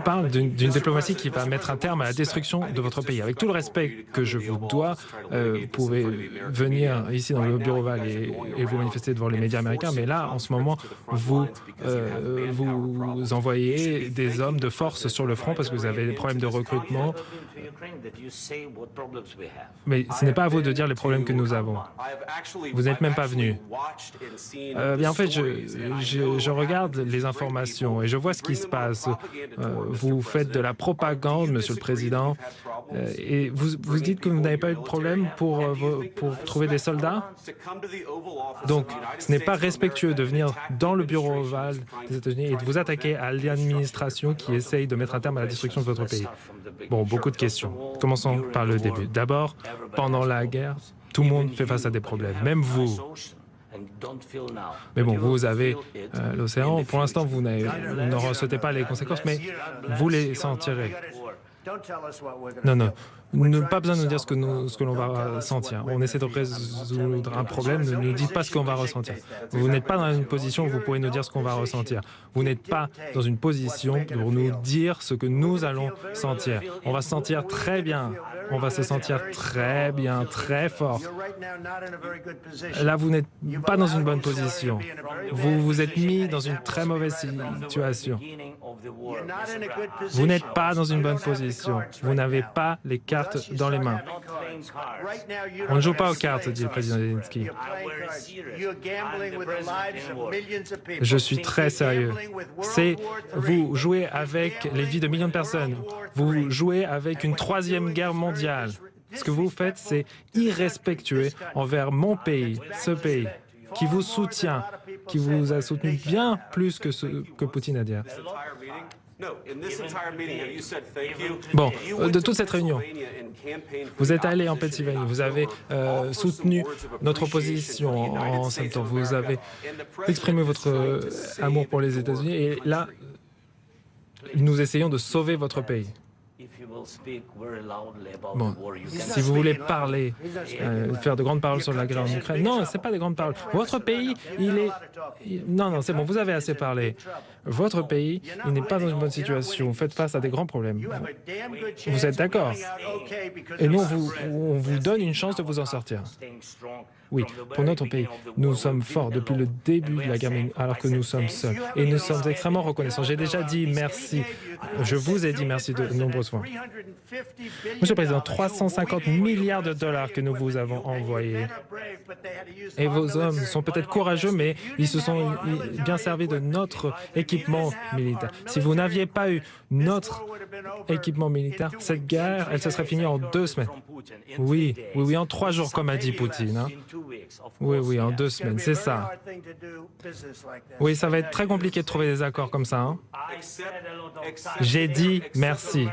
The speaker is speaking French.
parle d'une diplomatie qui va mettre un terme à la destruction de votre pays. Avec tout le respect que je vous dois, vous pouvez venir ici dans le bureau Oval et vous manifester devant les médias américains, mais là, en ce moment, vous envoyez des hommes de force sur le front parce que vous avez des problèmes de recrutement. Mais ce n'est pas à vous de dire les problèmes que nous avons. Vous n'êtes même pas venu. Bien, en fait, je regarde les informations et je vois ce qui se passe. Vous faites de la propagande, Monsieur le Président, et vous dites que vous n'avez pas eu de problème pour trouver des soldats. Donc, ce n'est pas respectueux de venir dans le bureau ovale des États-Unis et de vous attaquer à l'administration qui essaye de mettre un terme à la destruction de votre pays. Bon, beaucoup de questions. Commençons par le début. D'abord, pendant la guerre, tout le monde fait face à des problèmes, même vous. Mais bon, vous avez l'océan. Pour l'instant, vous ne ressentez pas les conséquences, mais vous les sentirez. Non, non. Pas besoin de nous dire ce que l'on va sentir. On essaie de résoudre un problème, ne nous dites pas ce qu'on va ressentir. Vous n'êtes pas dans une position où vous pourrez nous dire ce qu'on va ressentir. Vous n'êtes pas dans une position pour nous dire ce que nous allons sentir. On va se sentir très bien. On va se sentir très bien, très fort. Là, vous n'êtes pas dans une bonne position. Vous vous êtes mis dans une très mauvaise situation. Vous n'êtes pas dans une bonne position. Vous n'avez pas les cartes dans les mains. On ne joue pas aux cartes, dit le président Zelensky. Je suis très sérieux. Vous jouez avec les vies de millions de personnes. Vous jouez avec une troisième guerre mondiale. Ce que vous faites, c'est irrespectueux envers mon pays, ce pays, qui vous soutient, qui vous a soutenu bien plus que ce que Poutine a dit. Bon, de toute cette réunion, vous êtes allé en Pennsylvanie, vous avez soutenu notre opposition en septembre, vous avez exprimé votre amour pour les États-Unis et là, nous essayons de sauver votre pays. Bon, si vous voulez parler, faire de grandes paroles sur la guerre en Ukraine, non, ce n'est pas des grandes paroles. Votre pays, non, c'est bon, vous avez assez parlé. Votre pays, il n'est pas dans une bonne situation. Vous faites face à des grands problèmes. Vous êtes d'accord? Et nous, on vous donne une chance de vous en sortir. Oui, pour notre pays, nous sommes forts depuis le début de la guerre, alors que nous sommes seuls. Et nous sommes extrêmement reconnaissants. J'ai déjà dit merci. Je vous ai dit merci de nombreuses fois. Monsieur le Président, 350 milliards de dollars que nous vous avons envoyés. Et vos hommes sont peut-être courageux, mais ils se sont bien servis de notre équipement militaire. Si vous n'aviez pas eu notre équipement militaire, cette guerre, elle se serait finie en 2 semaines. Oui, en 3 jours, comme a dit Poutine. Hein. Oui, en 2 semaines, c'est ça. Oui, ça va être très compliqué de trouver des accords comme ça. Hein. J'ai dit merci.